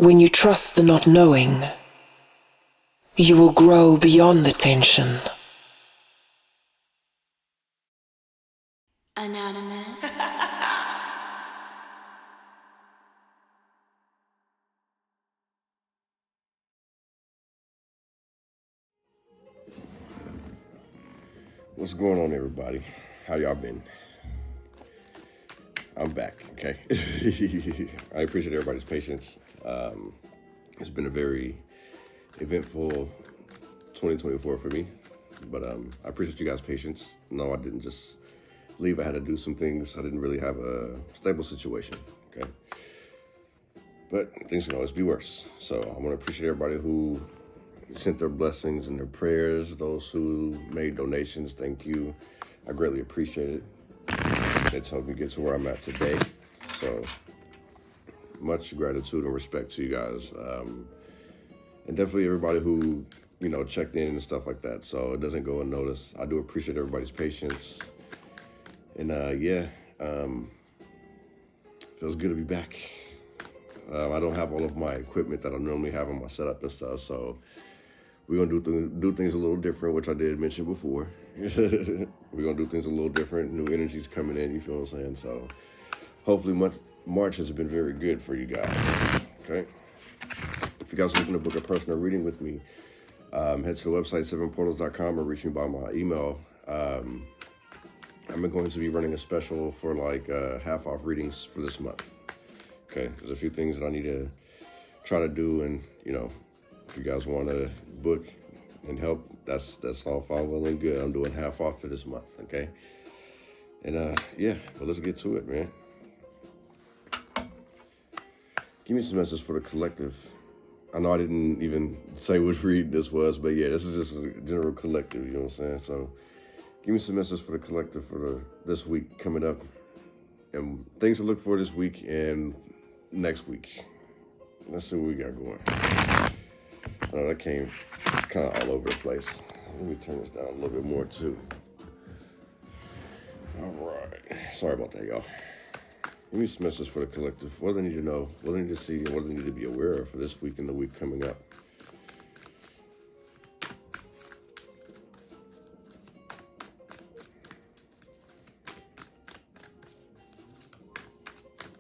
When you trust the not knowing, you will grow beyond the tension. Anonymous. What's going on, everybody? How y'all been? I'm back, okay? I appreciate everybody's patience. It's been a very eventful 2024 for me, but I appreciate you guys' patience. No, I didn't just leave. I had to do some things. I didn't really have a stable situation, okay? But things can always be worse. So I want to appreciate everybody who sent their blessings and their prayers. Those who made donations, thank you. I greatly appreciate it. It's helped me get to where I'm at today. So much gratitude and respect to you guys. And definitely everybody who, checked in and stuff like that. So it doesn't go unnoticed. I do appreciate everybody's patience. And feels good to be back. I don't have all of my equipment that I normally have on my setup and stuff. So we're going to do things a little different, which I did mention before. We're going to do things a little different. New energy's coming in, you feel what I'm saying? So hopefully March has been very good for you guys, okay? If you guys are looking to book a personal reading with me, head to the website, 7portals.com, or reach me by my email. I'm going to be running a special for half off readings for this month, okay? There's a few things that I need to try to do, and, if you guys want to book and help, that's all fine, well and good. I'm doing half off for this month, okay? And well, let's get to it, man. Give me some messages for the collective. I know I didn't even say which reading this was, but yeah, this is just a general collective, you know what I'm saying? So give me some messages for the collective for this week coming up, and things to look for this week and next week. Let's see what we got going. I know that came kind of all over the place. Let me turn this down a little bit more too. All right. Sorry about that, y'all. Give me some messages for the collective. What do they need to know? What do they need to see? And what do they need to be aware of for this week and the week coming up?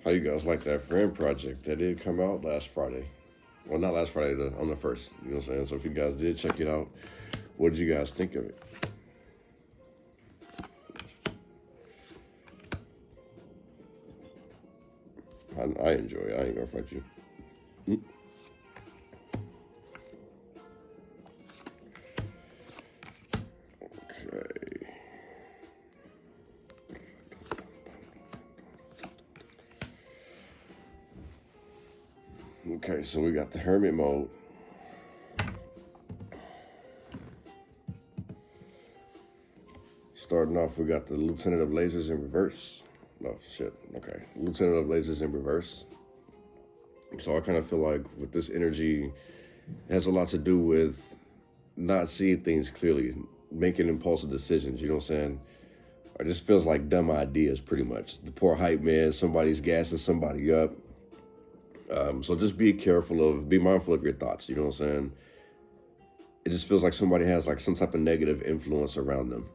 How you guys like that F.R.I.E.N.D project? That did come out last Friday. Well, not last Friday, on the 1st. You know what I'm saying? So if you guys did check it out, what did you guys think of it? I enjoy it. I ain't gonna fight you. Okay. Okay, so we got the Hermit mode. Starting off, we got the Lieutenant of Lasers in reverse. Oh, shit. Okay. Lieutenant of Lasers in reverse. So I kind of feel like with this energy, it has a lot to do with not seeing things clearly, making impulsive decisions, you know what I'm saying? It just feels like dumb ideas, pretty much. The poor hype man, somebody's gassing somebody up. So just be mindful of your thoughts, you know what I'm saying? It just feels like somebody has some type of negative influence around them.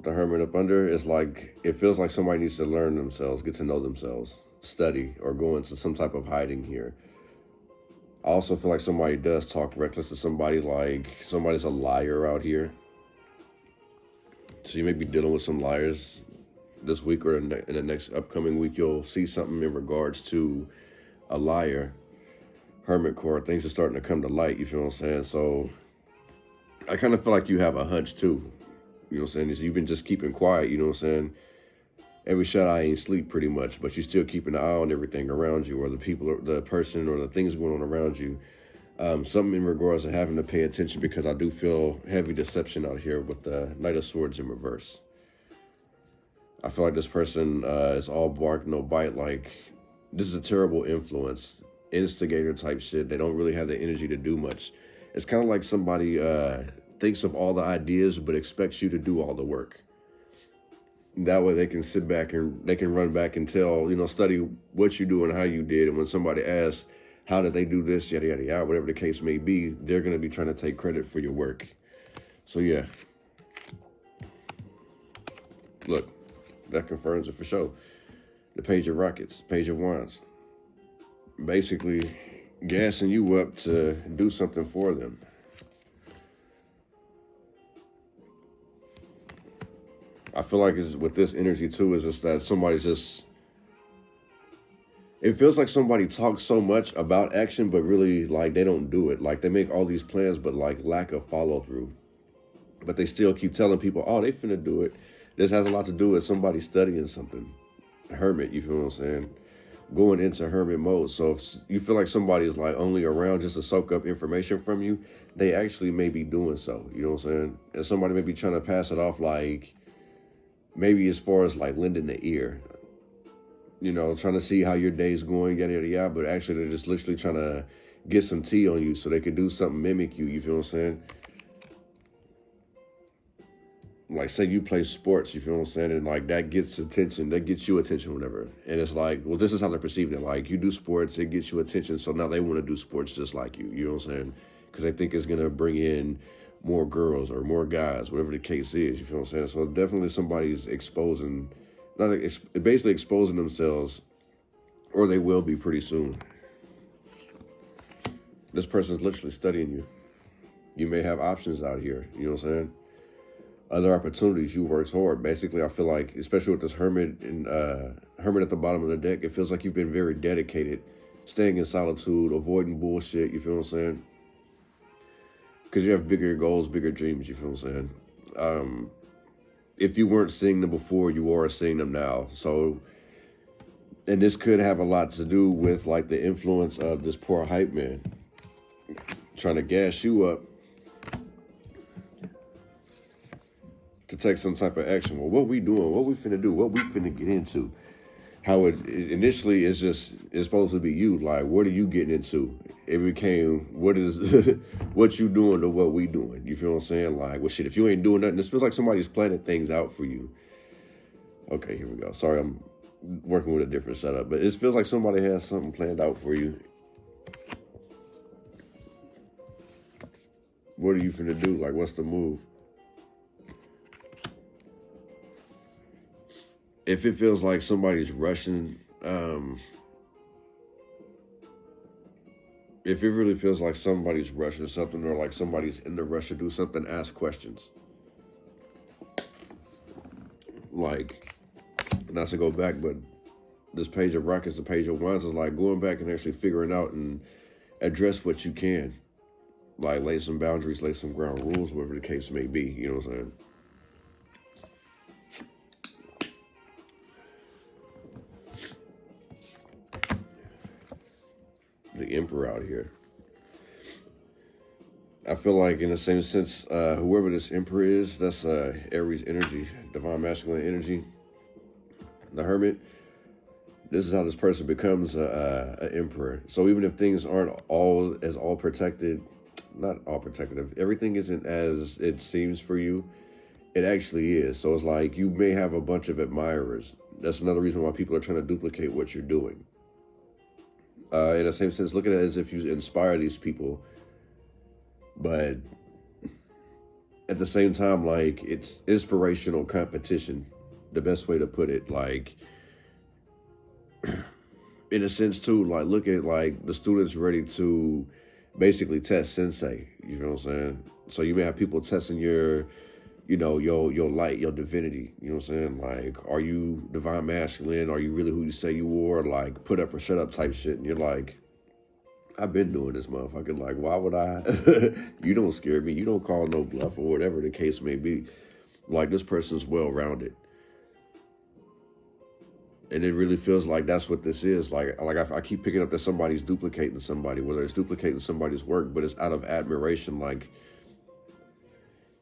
The Hermit up under is it feels like somebody needs to learn themselves, get to know themselves, study, or go into some type of hiding here. I also feel like somebody does talk reckless to somebody, like somebody's a liar out here. So you may be dealing with some liars this week, or in the next upcoming week. You'll see something in regards to a liar. Hermit core, things are starting to come to light, you feel what I'm saying? So I kind of feel like you have a hunch too. You know what I'm saying? You've been just keeping quiet, you know what I'm saying? Every shut eye ain't sleep, pretty much, but you're still keeping an eye on everything around you, or the people, or the person, or the things going on around you. Something in regards to having to pay attention, because I do feel heavy deception out here with the Knight of Swords in reverse. I feel like this person is all bark, no bite. This is a terrible influence, instigator type shit. They don't really have the energy to do much. It's kind of like somebody thinks of all the ideas but expects you to do all the work. That way they can sit back and they can run back and tell, study what you do and how you did. And when somebody asks, how did they do this, yada, yada, yada, whatever the case may be, they're going to be trying to take credit for your work. So yeah, look, that confirms it for sure. The Page of Rockets, Page of Wands, basically gassing you up to do something for them. I feel like it's, with this energy too, is just that somebody's just, it feels like somebody talks so much about action, but really like they don't do it. Like they make all these plans, but like lack of follow through. But they still keep telling people, oh, they finna do it. This has a lot to do with somebody studying something. Hermit, you feel what I'm saying? Going into hermit mode. So if you feel like somebody's like only around just to soak up information from you, they actually may be doing so. You know what I'm saying? And somebody may be trying to pass it off like, maybe as far as like lending the ear, trying to see how your day's going, yada, yada, yada. But actually, they're just literally trying to get some tea on you so they can do something, mimic you. You feel what I'm saying? Like, say you play sports, you feel what I'm saying? And like that gets attention, that gets you attention, whatever. And it's like, well, this is how they're perceiving it. Like, you do sports, it gets you attention. So now they want to do sports just like you. You know what I'm saying? Because they think it's going to bring in more girls or more guys, whatever the case is. You feel what I'm saying? So definitely somebody's basically exposing themselves, or they will be pretty soon. This person's literally studying you. You may have options out here. You know what I'm saying? Other opportunities. You worked hard. Basically, I feel like, especially with this hermit and hermit at the bottom of the deck, it feels like you've been very dedicated, staying in solitude, avoiding bullshit. You feel what I'm saying? Because you have bigger goals, bigger dreams, you feel what I'm saying? If you weren't seeing them before, you are seeing them now. So, and this could have a lot to do with like the influence of this poor hype man trying to gas you up to take some type of action. Well, what we doing? What we finna do? What we finna get into? How it initially is it's supposed to be you. Like, what are you getting into? It became, what is what you doing to what we doing? You feel what I'm saying? Like, well, shit, if you ain't doing nothing, this feels like somebody's planning things out for you. Okay, here we go. Sorry, I'm working with a different setup, but it feels like somebody has something planned out for you. What are you finna do? Like, what's the move? If it feels like somebody's rushing, if it really feels like somebody's rushing something, or like somebody's in the rush to do something, ask questions. Like, not to go back, but this Page of Rockets, the Page of Wands, is like going back and actually figuring out and address what you can. Like, lay some boundaries, lay some ground rules, whatever the case may be. You know what I'm saying? The Emperor out here. I feel like, in the same sense, whoever this Emperor is, that's Aries energy, divine masculine energy. The Hermit. This is how this person becomes an Emperor. So even if things aren't all protected, not all protected, everything isn't as it seems for you, it actually is. So it's like you may have a bunch of admirers. That's another reason why people are trying to duplicate what you're doing. In the same sense, look at it as if you inspire these people, but at the same time, like, it's inspirational competition, the best way to put it. Like, in a sense too, like, look at like the students ready to basically test sensei, you know what I'm saying? So you may have people testing your light, your divinity, you know what I'm saying? Like, are you divine masculine? Are you really who you say you are? Like, put up or shut up type shit. And you're like, I've been doing this, motherfucker. Like, why would I? You don't scare me. You don't call no bluff, or whatever the case may be. Like, this person's well-rounded. And it really feels like that's what this is. Like I keep picking up that somebody's duplicating somebody, whether it's duplicating somebody's work, but it's out of admiration. Like,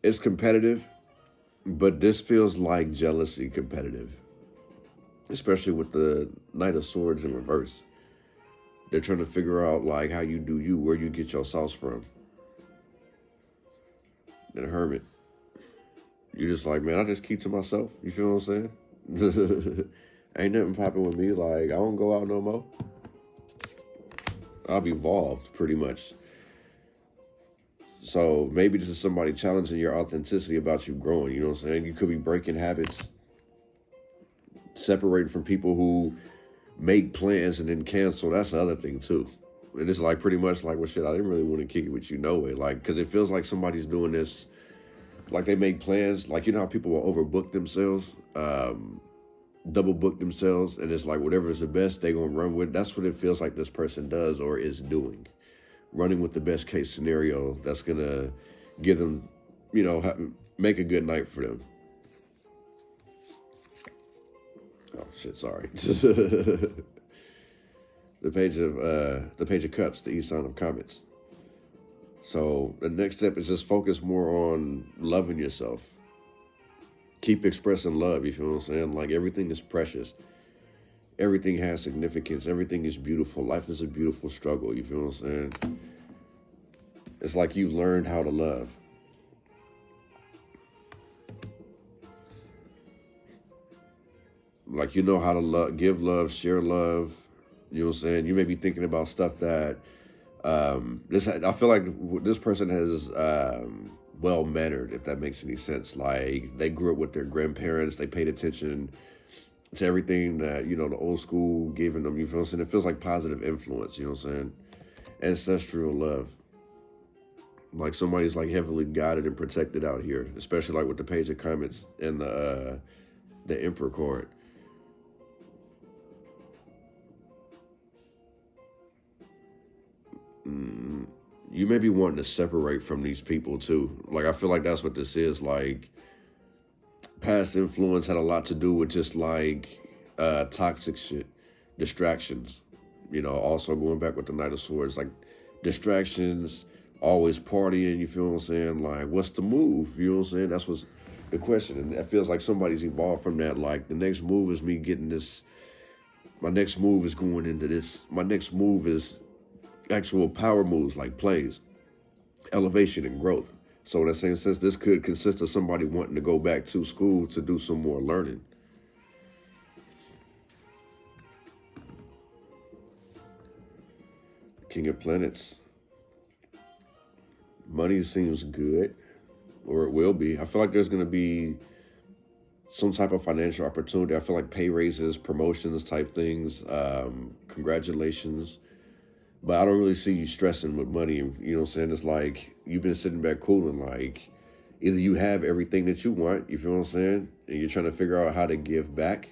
it's competitive, but this feels like jealousy competitive, especially with the Knight of Swords in reverse. They're trying to figure out, like, how you do you, where you get your sauce from. And Hermit, you're just like, man, I just keep to myself. You feel what I'm saying? Ain't nothing popping with me. Like, I don't go out no more. I've evolved pretty much. So maybe this is somebody challenging your authenticity about you growing. You know what I'm saying? You could be breaking habits, separating from people who make plans and then cancel. That's the other thing too. And it's like pretty much like, well, shit, I didn't really want to kick it with you, no way. Like, because it feels like somebody's doing this, like they make plans. Like, you know how people will overbook themselves, double book themselves, and it's like whatever is the best, they gonna run with. That's what it feels like this person does or is doing. Running with the best case scenario that's gonna give them, you know, make a good night for them. Oh shit, sorry. The page of cups, the East Sign of Comets. So the next step is just focus more on loving yourself. Keep expressing love, you feel what I'm saying? Like, everything is precious. Everything has significance. Everything is beautiful. Life is a beautiful struggle, you feel what I'm saying? It's like you've learned how to love. Like, you know how to give love, share love. You know what I'm saying? You may be thinking about stuff that, I feel like this person has, well-mannered, if that makes any sense. Like, they grew up with their grandparents. They paid attention to everything that, you know, the old school giving them. You feel what I'm saying? It feels like positive influence, you know what I'm saying? Ancestral love. Like, somebody's like heavily guided and protected out here, especially like with the page of comets and the Emperor card. You may be wanting to separate from these people too. Like, I feel like that's what this is. Like, past influence had a lot to do with just like toxic shit, distractions. You know, also going back with the Knight of Swords, like distractions, always partying. You feel what I'm saying? Like, what's the move? You know what I'm saying? That's what's the question. And it feels like somebody's evolved from that. Like, the next move is me getting this. My next move is going into this. My next move is actual power moves, like plays, elevation and growth. So in that same sense, this could consist of somebody wanting to go back to school to do some more learning. King of Planets. Money seems good, or it will be. I feel like there's going to be some type of financial opportunity. I feel like pay raises, promotions type things, congratulations. But I don't really see you stressing with money. You know what I'm saying? It's like you've been sitting back cool and like either you have everything that you want, you feel what I'm saying? And you're trying to figure out how to give back.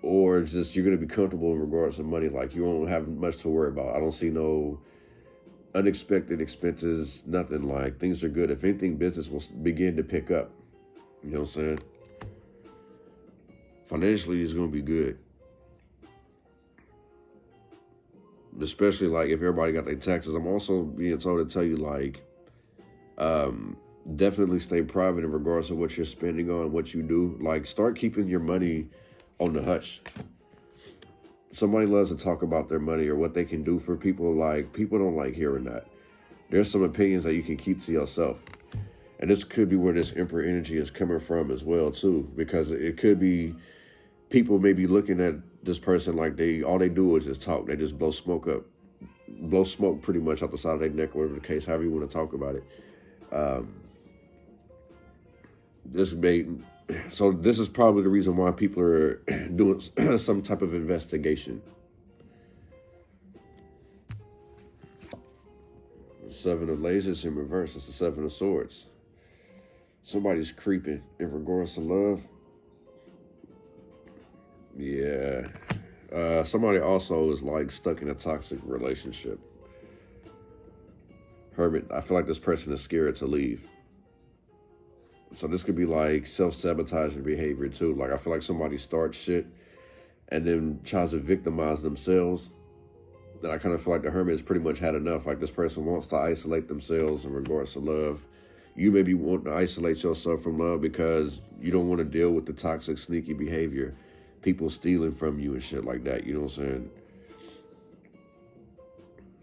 Or it's just you're going to be comfortable in regards to money. Like, you don't have much to worry about. I don't see no unexpected expenses, nothing. Like, things are good. If anything, business will begin to pick up. You know what I'm saying? Financially, it's going to be good. Especially like if everybody got their taxes. I'm also being told to tell you like, definitely stay private in regards to what you're spending on, what you do. Like, start keeping your money on the hush. Somebody loves to talk about their money or what they can do for people. Like, people don't like hearing that. There's some opinions that you can keep to yourself. And this could be where this Emperor energy is coming from as well too, because it could be people may be looking at this person like all they do is just talk. They just blow smoke pretty much out the side of their neck, whatever the case, however you want to talk about it. This is probably the reason why people are doing some type of investigation. Seven of Lasers in reverse. It's the Seven of Swords. Somebody's creeping in regards to love. Yeah. Somebody also is like stuck in a toxic relationship. Hermit, I feel like this person is scared to leave. So this could be like self-sabotaging behavior too. Like, I feel like somebody starts shit and then tries to victimize themselves. Then I kind of feel like the Hermit has pretty much had enough. Like, this person wants to isolate themselves in regards to love. You may be wanting to isolate yourself from love because you don't want to deal with the toxic, sneaky behavior. People stealing from you and shit like that. You know what I'm saying?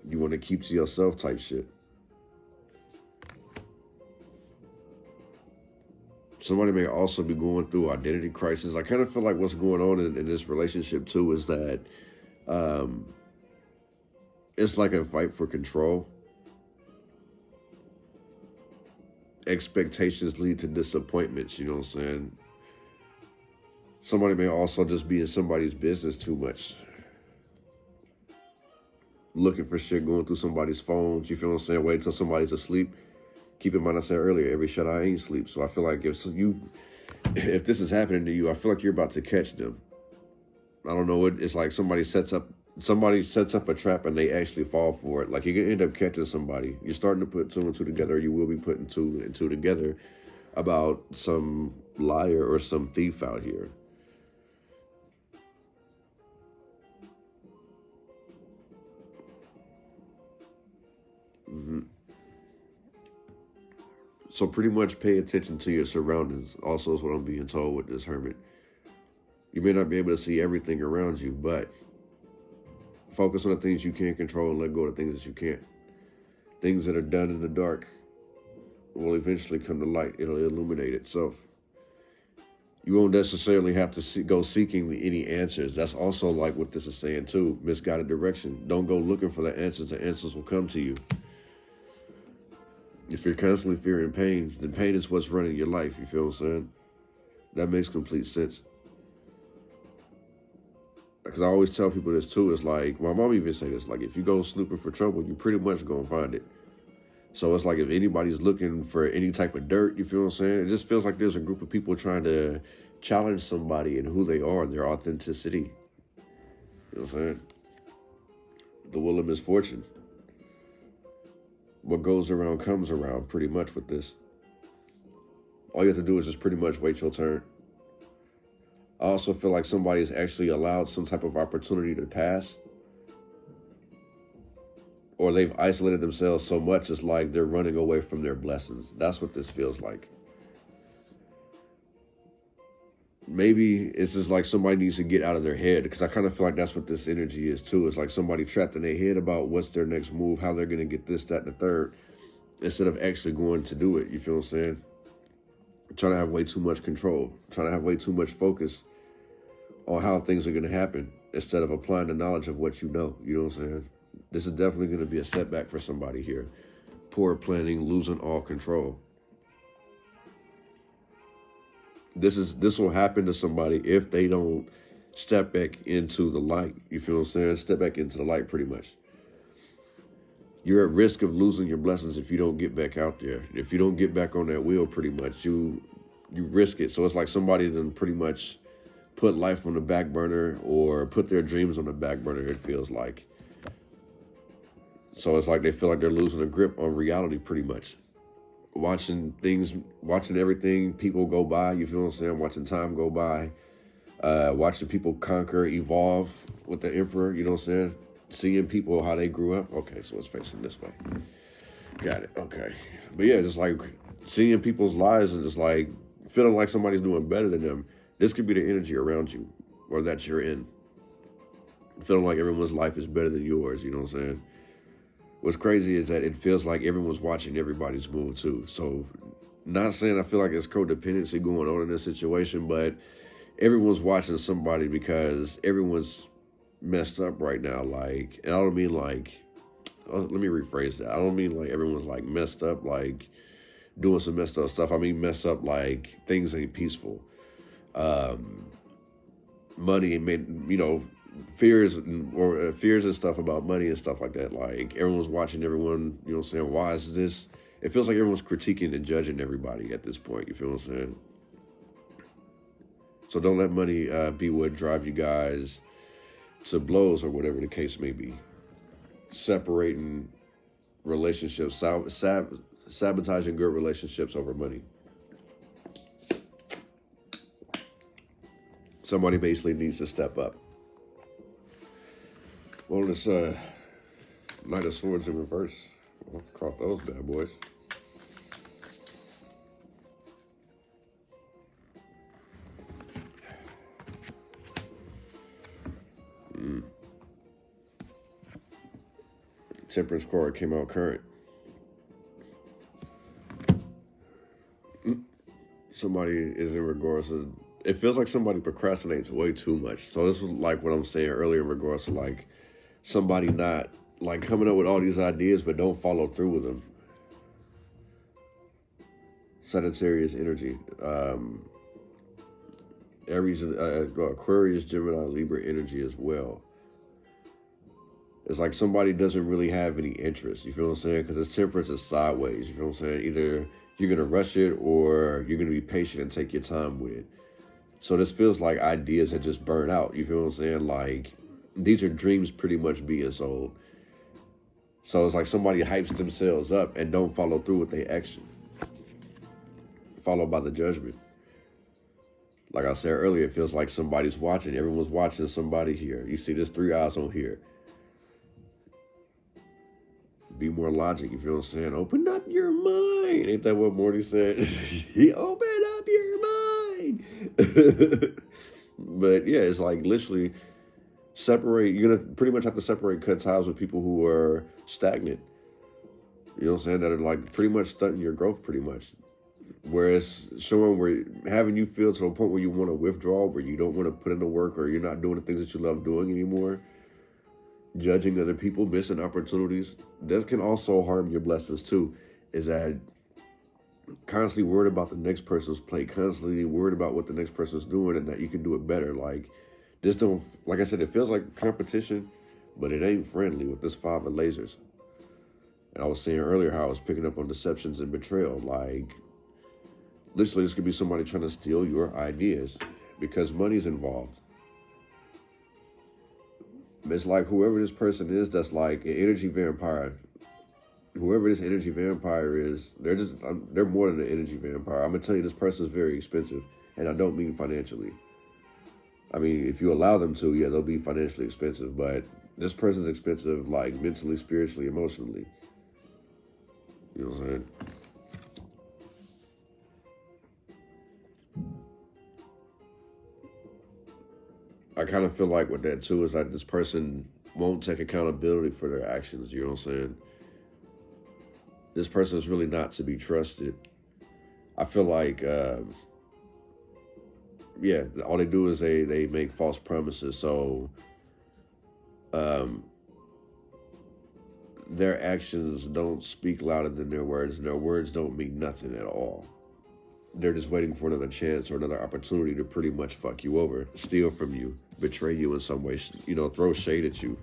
You want to keep to yourself type shit. Somebody may also be going through identity crisis. I kind of feel like what's going on in this relationship too is that it's like a fight for control. Expectations lead to disappointments, you know what I'm saying? Somebody may also just be in somebody's business too much. Looking for shit, going through somebody's phones, you feel what I'm saying? Wait until somebody's asleep. Keep in mind, I said earlier, every shut eye ain't sleep. So I feel like if this is happening to you, I feel like you're about to catch them. I don't know what it's like. Somebody sets up a trap and they actually fall for it. Like you're gonna end up catching somebody. You're starting to put two and two together. You will be putting two and two together about some liar or some thief out here. So pretty much pay attention to your surroundings. Also is what I'm being told with this hermit. You may not be able to see everything around you, but focus on the things you can control and let go of the things that you can't. Things that are done in the dark will eventually come to light. It'll illuminate itself. You won't necessarily have to go seeking any answers. That's also like what this is saying too. Misguided direction. Don't go looking for the answers. The answers will come to you. If you're constantly fearing pain, then pain is what's running your life. You feel what I'm saying? That makes complete sense. Because I always tell people this too. It's like, my mom even say this, like if you go snooping for trouble, you pretty much gonna find it. So it's like if anybody's looking for any type of dirt, you feel what I'm saying? It just feels like there's a group of people trying to challenge somebody and who they are and their authenticity. You know what I'm saying? The wheel of misfortune. What goes around comes around pretty much with this. All you have to do is just pretty much wait your turn. I also feel like somebody's actually allowed some type of opportunity to pass. Or they've isolated themselves so much, it's like they're running away from their blessings. That's what this feels like. Maybe it's just like somebody needs to get out of their head, because I kind of feel like that's what this energy is too. It's like somebody trapped in their head about what's their next move, how they're going to get this, that, and the third, instead of actually going to do it. You feel what I'm saying? Trying to have way too much control, trying to have way too much focus on how things are going to happen instead of applying the knowledge of what you know. You know what I'm saying? This is definitely going to be a setback for somebody here. Poor planning, losing all control. This will happen to somebody if they don't step back into the light. You feel what I'm saying? Step back into the light pretty much. You're at risk of losing your blessings if you don't get back out there. If you don't get back on that wheel pretty much, you risk it. So it's like somebody then pretty much put life on the back burner or put their dreams on the back burner, it feels like. So it's like they feel like they're losing a grip on reality pretty much. Watching everything, people go by, you feel what I'm saying? Watching time go by. Watching people conquer, evolve with the emperor, you know what I'm saying? Seeing people, how they grew up. Okay, so it's facing this way. Got it, okay. But yeah, just like seeing people's lives and just like feeling like somebody's doing better than them. This could be the energy around you or that you're in. Feeling like everyone's life is better than yours, you know what I'm saying? What's crazy is that it feels like everyone's watching everybody's move too. So not saying I feel like it's codependency going on in this situation, but everyone's watching somebody because everyone's messed up right now. Like, and I don't mean like, let me rephrase that. I don't mean like everyone's like messed up, like doing some messed up stuff. I mean messed up like things ain't peaceful. Money and, you know, fears and stuff about money and stuff like that. Like everyone's watching everyone, you know what I'm saying? Why is this? It feels like everyone's critiquing and judging everybody at this point. You feel what I'm saying? So don't let money be what drive you guys to blows or whatever the case may be. Separating relationships, sabotaging good relationships over money. Somebody basically needs to step up. Well, this Knight of Swords in reverse. I'll caught those bad boys. Temperance card came out current. somebody is in regards to, it feels like somebody procrastinates way too much. So this is like what I'm saying earlier in regards to like somebody not like coming up with all these ideas but don't follow through with them. Sagittarius energy. Aries, Aquarius, Gemini, Libra energy as well. It's like somebody doesn't really have any interest. You feel what I'm saying? Because it's temperance is sideways. You feel what I'm saying? Either you're going to rush it or you're going to be patient and take your time with it. So this feels like ideas that just burn out. You feel what I'm saying? Like these are dreams pretty much being sold. So it's like somebody hypes themselves up and don't follow through with their action. Followed by the judgment. Like I said earlier, it feels like somebody's watching. Everyone's watching somebody here. You see there's 3 eyes on here. Be more logic, you feel what I'm saying? Open up your mind. Ain't that what Morty said? Open up your mind. But yeah, it's like literally separate. You're going to pretty much have to cut ties with people who are stagnant. You know what I'm saying? That are like pretty much stunting your growth pretty much. Whereas showing where having you feel to the point where you want to withdraw, where you don't want to put in the work or you're not doing the things that you love doing anymore. Judging other people, missing opportunities. That can also harm your blessings too. Is that constantly worried about the next person's plate, constantly worried about what the next person's doing and that you can do it better. Like this don't, like I said, it feels like competition, but it ain't friendly with this 5 of lasers. And I was saying earlier how I was picking up on deceptions and betrayal. Like literally this could be somebody trying to steal your ideas because money's involved. It's like whoever this person is that's like an energy vampire. Whoever this energy vampire is, they're more than an energy vampire. I'm going to tell you this person is very expensive. And I don't mean financially. I mean, if you allow them to, yeah, they'll be financially expensive. But this person's expensive like mentally, spiritually, emotionally. You know what I'm saying? I kind of feel like with that too is like this person won't take accountability for their actions. You know what I'm saying? This person is really not to be trusted. I feel like, yeah, all they do is they make false promises. So their actions don't speak louder than their words, and their words don't mean nothing at all. They're just waiting for another chance or another opportunity to pretty much fuck you over, steal from you, betray you in some way, you know, throw shade at you.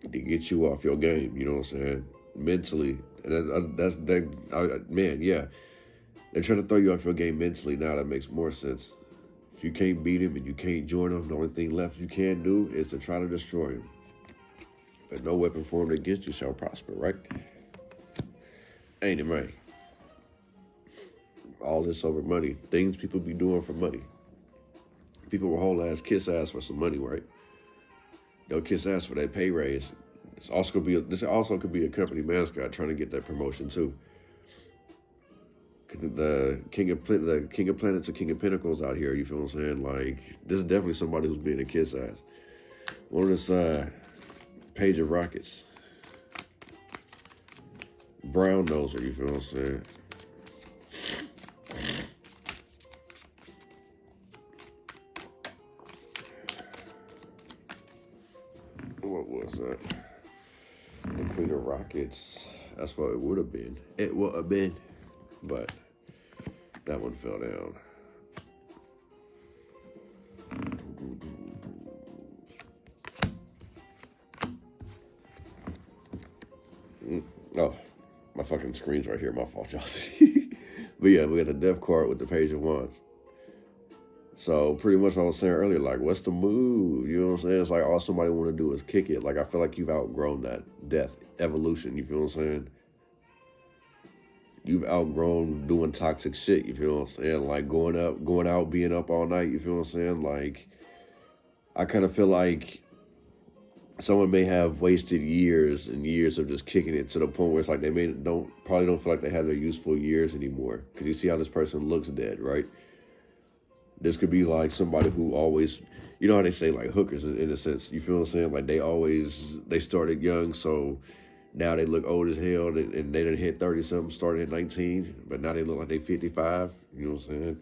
To get you off your game, you know what I'm saying? Mentally. And man, yeah. They're trying to throw you off your game mentally. Now that makes more sense. If you can't beat him and you can't join him, the only thing left you can do is to try to destroy him. But no weapon formed against you shall prosper, right? Ain't it right? All this over money. Things people be doing for money. People will whole ass kiss ass for some money, right? They'll kiss ass for that pay raise. This also could be a company mascot trying to get that promotion too. The king of planets, the king of pentacles out here. You feel what I'm saying? Like this is definitely somebody who's being a kiss ass. On this page of rockets. Brown noser, you feel what I'm saying? What was that? The Queen of Rockets. That's what it would have been. It would have been. But that one fell down. Oh, my fucking screen's right here. My fault, y'all. But yeah, we got the Death card with the Page of Wands. So pretty much what I was saying earlier, like, what's the move? You know what I'm saying? It's like all somebody want to do is kick it. Like, I feel like you've outgrown that death, evolution. You feel what I'm saying? You've outgrown doing toxic shit. You feel what I'm saying? Like going out, being up all night. You feel what I'm saying? Like, I kind of feel like someone may have wasted years and years of just kicking it to the point where it's like they probably don't feel like they have their useful years anymore. Because you see how this person looks dead, right? This could be like somebody who always, you know how they say like hookers in a sense. You feel what I'm saying? Like they started young, so Now they look old as hell, and they done hit 30-something, started at 19, but now they look like they 55. You know what I'm saying?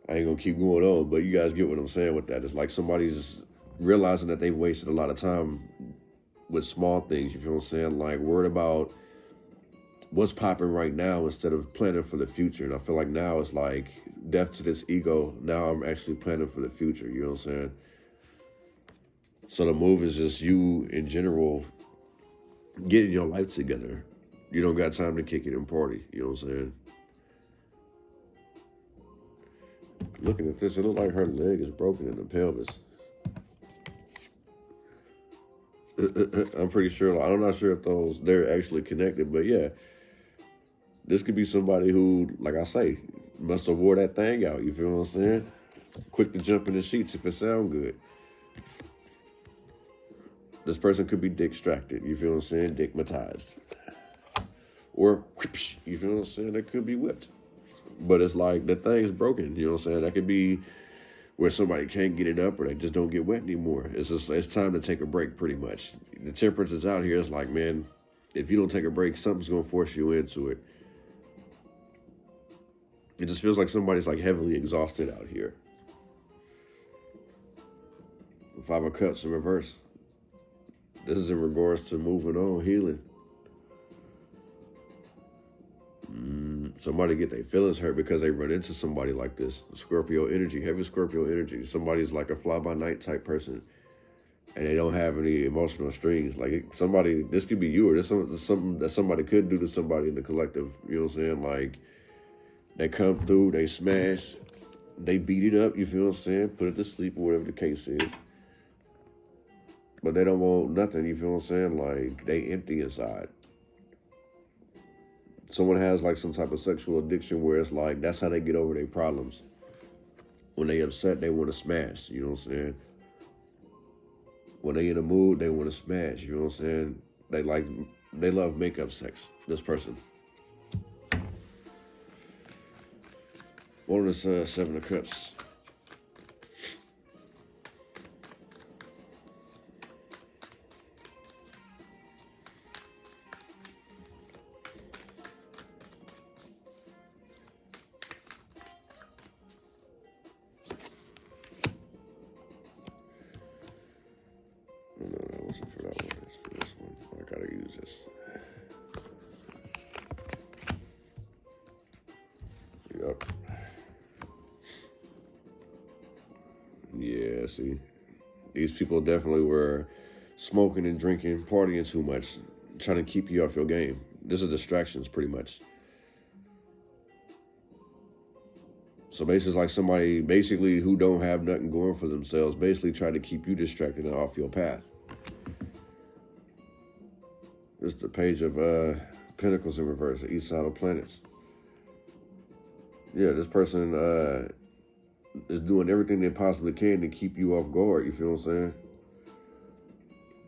I ain't gonna keep going on, but you guys get what I'm saying with that. It's like somebody's realizing that they've wasted a lot of time with small things, you feel what I'm saying? Like worried about what's popping right now instead of planning for the future. And I feel like now it's like death to this ego. Now I'm actually planning for the future, you know what I'm saying? So the move is just you in general getting your life together. You don't got time to kick it and party, you know what I'm saying? Looking at this, it looks like her leg is broken in the pelvis. I'm pretty sure, I'm not sure if they're actually connected, but yeah. This could be somebody who, like I say, must have wore that thing out, you feel what I'm saying? Quick to jump in the sheets if it sound good. This person could be distracted, you feel what I'm saying? Dickmatized. Or, you feel what I'm saying? They could be whipped. But it's like, the thing's broken, you know what I'm saying? That could be where somebody can't get it up or they just don't get wet anymore. It's time to take a break, pretty much. The temperance is out here. It's like, man, if you don't take a break, something's going to force you into it. It just feels like somebody's like heavily exhausted out here. 5 of Cups in reverse. This is in regards to moving on, healing. Somebody get their feelings hurt because they run into somebody like this. Scorpio energy, heavy Scorpio energy. Somebody's like a fly-by-night type person, and they don't have any emotional strings. Like somebody, this could be you, or this is something that somebody could do to somebody in the collective. You know what I'm saying? Like they come through, they smash, they beat it up. You feel what I'm saying? Put it to sleep or whatever the case is. But they don't want nothing. You feel what I'm saying? Like they empty inside. Someone has like some type of sexual addiction where it's like, that's how they get over their problems. When they upset, they want to smash, you know what I'm saying? When they in a mood, they want to smash, you know what I'm saying? They love makeup sex, this person. What is 7 of Cups? No, that wasn't for that one. It's for this one. I gotta use this. Yep. Yeah, see. These people definitely were smoking and drinking, partying too much, trying to keep you off your game. This is distractions, pretty much. So basically, it's like somebody basically who don't have nothing going for themselves, basically try to keep you distracted and off your path. This is the Page of Pentacles in reverse, the east side of planets. Yeah, this person is doing everything they possibly can to keep you off guard. You feel what I'm saying?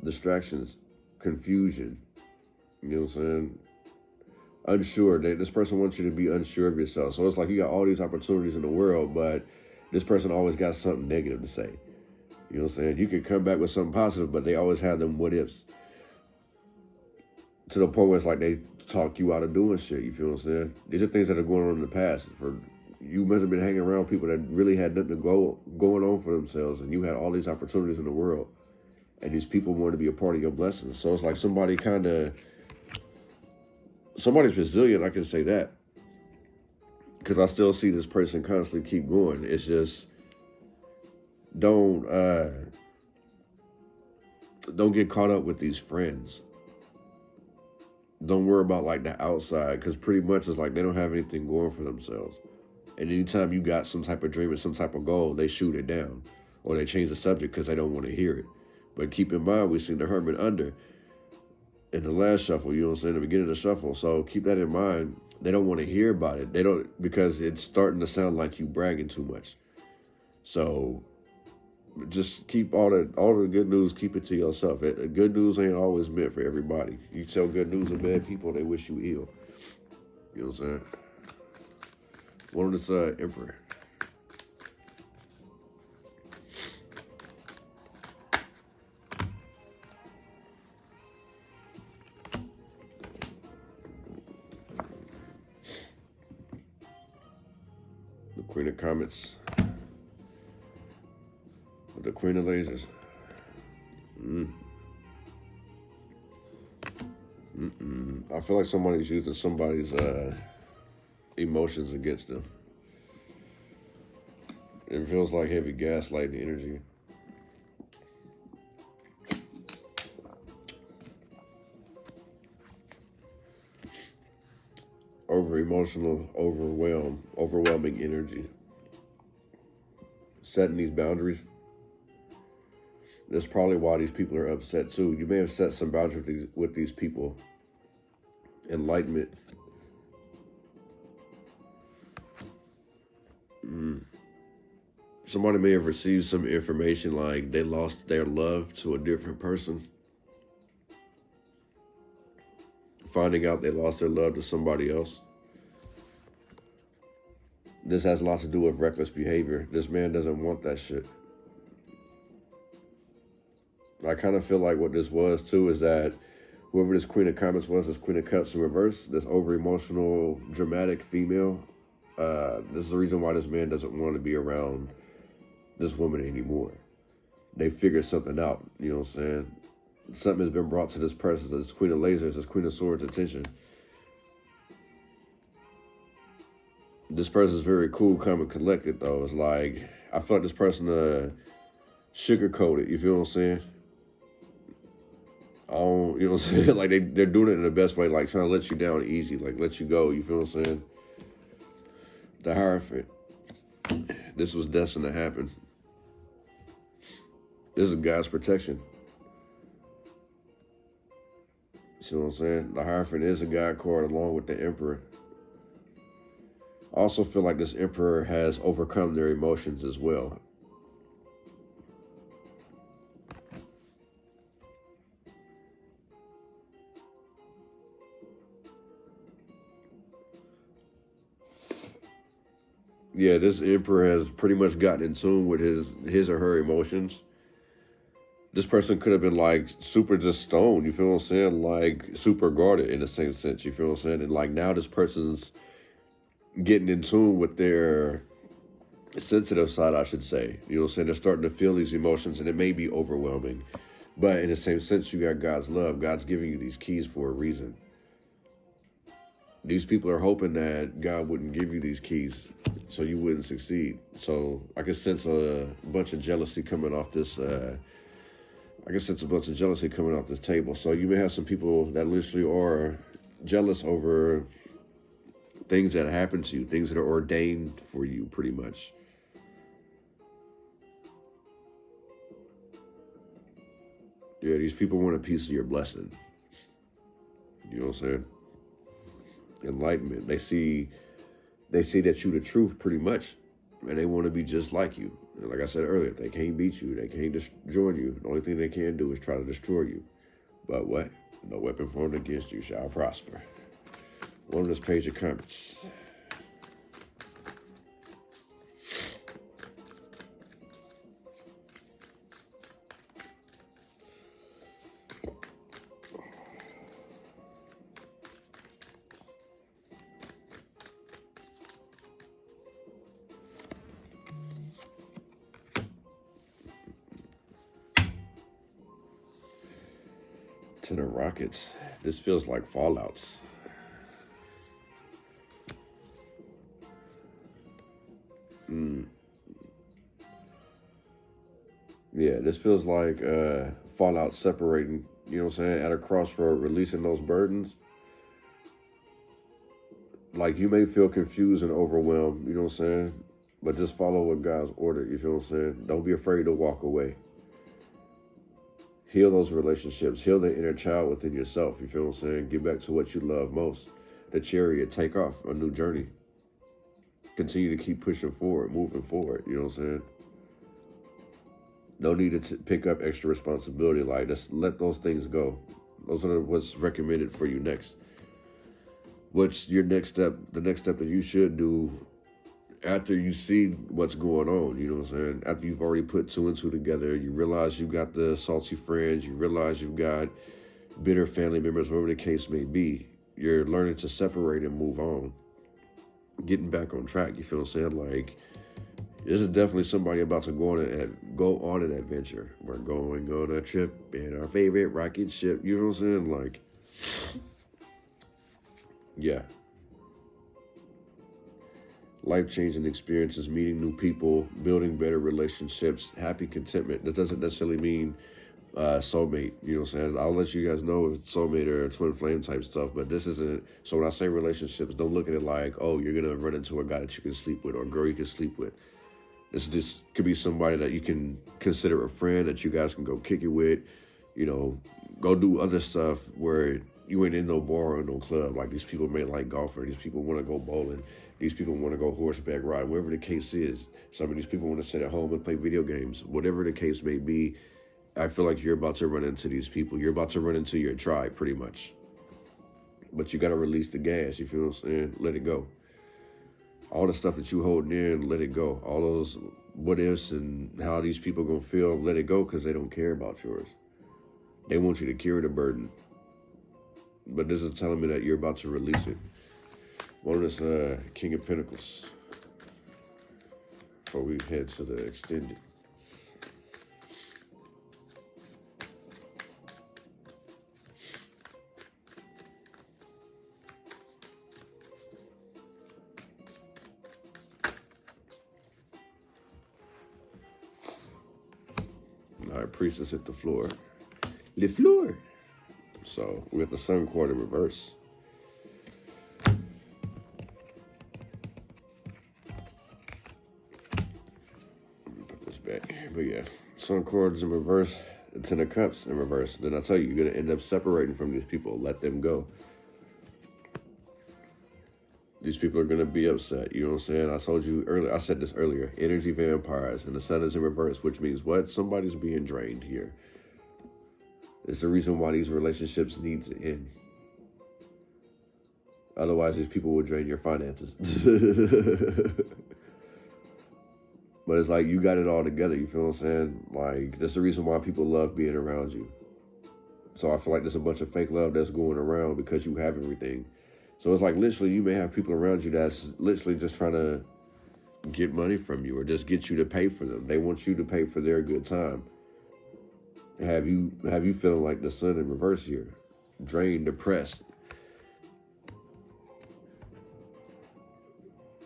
Distractions, confusion. You know what I'm saying? Unsure. This person wants you to be unsure of yourself. So it's like you got all these opportunities in the world, but this person always got something negative to say. You know what I'm saying? You could come back with something positive, but they always have them what ifs. To the point where it's like they talk you out of doing shit. You feel what I'm saying? These are things that are going on in the past. You must have been hanging around people that really had nothing going on for themselves, and you had all these opportunities in the world, and these people wanted to be a part of your blessings. So it's like somebody's resilient, I can say that, because I still see this person constantly keep going. It's just don't get caught up with these friends. Don't worry about like the outside, because pretty much it's like they don't have anything going for themselves. And anytime you got some type of dream or some type of goal, they shoot it down or they change the subject because they don't want to hear it. But keep in mind, we seen the Hermit under in the last shuffle, you know what I'm saying, the beginning of the shuffle. So keep that in mind. They don't want to hear about it. They don't, because it's starting to sound like you bragging too much. So just keep all the good news, keep it to yourself. Good news ain't always meant for everybody. You tell good news to bad people, they wish you ill. You know what I'm saying? One of this Emperor. Queen of Comets with the Queen of Lasers. I feel like somebody's using somebody's emotions against them. It feels like heavy gaslighting energy. Over-emotional, overwhelming energy. Setting these boundaries. That's probably why these people are upset too. You may have set some boundaries with these people. Enlightenment. Somebody may have received some information like they lost their love to a different person. Finding out they lost their love to somebody else. This has a lot to do with reckless behavior. This man doesn't want that shit. I kind of feel like what this was too is that whoever this Queen of Comets was, this Queen of Cups in reverse, this over-emotional, dramatic female, this is the reason why this man doesn't want to be around this woman anymore. They figured something out, you know what I'm saying? Something has been brought to this person, this Queen of Lasers, this Queen of Swords attention. This person's very cool, calm, and collected, though. It's like, I feel like this person sugar-coated, you feel what I'm saying? You know what I'm saying? Like, they're doing it in the best way, like, trying to let you down easy, like, let you go, you feel what I'm saying? The Hierophant. This was destined to happen. This is God's protection. You see what I'm saying? The Hierophant is a God card along with the Emperor. I also feel like this Emperor has overcome their emotions as well. Yeah, this Emperor has pretty much gotten in tune with his or her emotions. This person could have been like super just stoned, you feel what I'm saying? Like super guarded in the same sense, you feel what I'm saying? And like now this person's getting in tune with their sensitive side, I should say. You know what I'm saying? They're starting to feel these emotions and it may be overwhelming. But in the same sense, you got God's love. God's giving you these keys for a reason. These people are hoping that God wouldn't give you these keys so you wouldn't succeed. So I can sense a bunch of jealousy coming off this, table. So you may have some people that literally are jealous over things that happen to you, things that are ordained for you, pretty much. Yeah, these people want a piece of your blessing. You know what I'm saying? Enlightenment. They see that you the truth, pretty much, and they want to be just like you. And like I said earlier, they can't beat you. They can't join you. The only thing they can do is try to destroy you. But what? No weapon formed against you shall prosper. One of this page of comments. Ten of Rockets. This feels like fallouts. Yeah, this feels like fallout separating, you know what I'm saying, at a crossroad, releasing those burdens. Like, you may feel confused and overwhelmed, you know what I'm saying, but just follow what God's order, you feel what I'm saying? Don't be afraid to walk away. Heal those relationships. Heal the inner child within yourself, you feel what I'm saying? Get back to what you love most. The Chariot, take off a new journey. Continue to keep pushing forward, moving forward, you know what I'm saying? No need to pick up extra responsibility. Like, just let those things go. Those are what's recommended for you next. What's your next step? The next step that you should do after you see what's going on, you know what I'm saying? After you've already put two and two together, you realize you got the salty friends, you realize you've got bitter family members, whatever the case may be. You're learning to separate and move on. Getting back on track, you feel what I'm saying? Like, This is definitely somebody about to go on an adventure. We're going on a trip in our favorite rocket ship. You know what I'm saying? Like, yeah. Life-changing experiences, meeting new people, building better relationships, happy contentment. That doesn't necessarily mean soulmate. You know what I'm saying? I'll let you guys know if it's soulmate or twin flame type stuff, but this isn't. So when I say relationships, don't look at it like, oh, you're going to run into a guy that you can sleep with or a girl you can sleep with. This just could be somebody that you can consider a friend that you guys can go kick it with, you know, go do other stuff where you ain't in no bar or no club. Like, these people may like golf, or these people want to go bowling. These people want to go horseback ride, whatever the case is. Some of these people want to sit at home and play video games. Whatever the case may be, I feel like you're about to run into these people. You're about to run into your tribe, pretty much. But you got to release the gas, you feel what I'm saying? Let it go. All the stuff that you holding in, let it go. All those what ifs and how these people gonna feel, let it go, because they don't care about yours. They want you to carry the burden. But this is telling me that you're about to release it. One of this King of Pentacles. Before we head to the extended. All right, Priestess hit the floor. Le floor. So we got the Sun card in reverse. Let me put this back. But yeah, Sun card is in reverse. The Ten of Cups in reverse. Then I tell you, you're going to end up separating from these people. Let them go. These people are going to be upset. You know what I'm saying? I told you earlier. I said this earlier. Energy vampires. And the Sun is in reverse, which means what? Somebody's being drained here. It's the reason why these relationships need to end. Otherwise, these people will drain your finances. But it's like, you got it all together. You feel what I'm saying? Like, that's the reason why people love being around you. So I feel like there's a bunch of fake love that's going around because you have everything. So it's like, literally, you may have people around you that's literally just trying to get money from you or just get you to pay for them. They want you to pay for their good time. Have you feeling like the Sun in reverse here? Drained, depressed.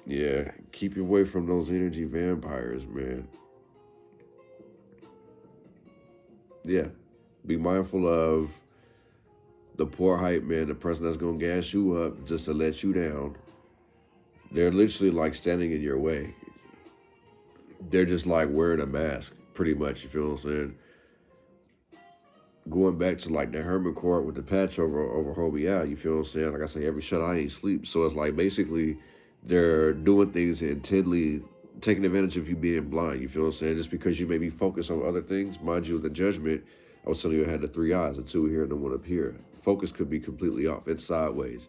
Yeah, keep you away from those energy vampires, man. Yeah, be mindful of the poor hype man, the person that's going to gas you up just to let you down. They're literally like standing in your way. They're just like wearing a mask, pretty much, you feel what I'm saying? Going back to like the Hermit card with the patch over homie out, you feel what I'm saying? Like I say, every shut I ain't sleep. So it's like basically they're doing things intently, taking advantage of you being blind, you feel what I'm saying? Just because you may be focused on other things. Mind you, the Judgment, I was telling you I had the 3 eyes, the 2 here and the 1 up here. Focus could be completely off. It's sideways.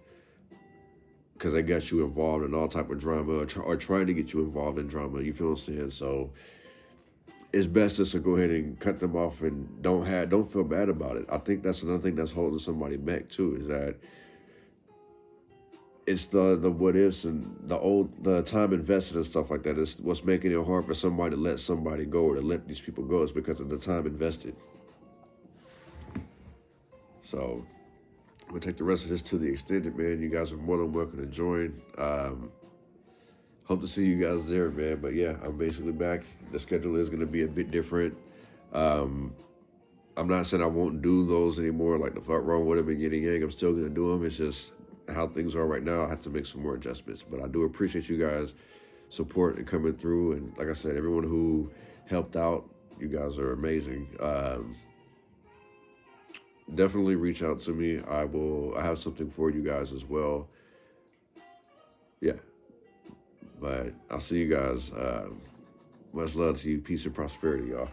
Because they got you involved in all type of drama or trying to get you involved in drama, you feel what I'm saying? So it's best just to go ahead and cut them off and don't feel bad about it. I think that's another thing that's holding somebody back too, is that it's the what ifs and the time invested and stuff like that. It's what's making it hard for somebody to let somebody go or to let these people go is because of the time invested. So I'm gonna take the rest of this to the extended, man. You guys are more than welcome to join. Hope to see you guys there, man. But yeah, I'm basically back. The schedule is going to be a bit different. I'm not saying I won't do those anymore, like the front row, whatever, yin and yang. I'm still going to do them. It's just how things are right now. I have to make some more adjustments. But I do appreciate you guys' support and coming through. And like I said, everyone who helped out, you guys are amazing. Definitely reach out to me. I have something for you guys as well. Yeah. But I'll see you guys. Much love to you. Peace and prosperity, y'all.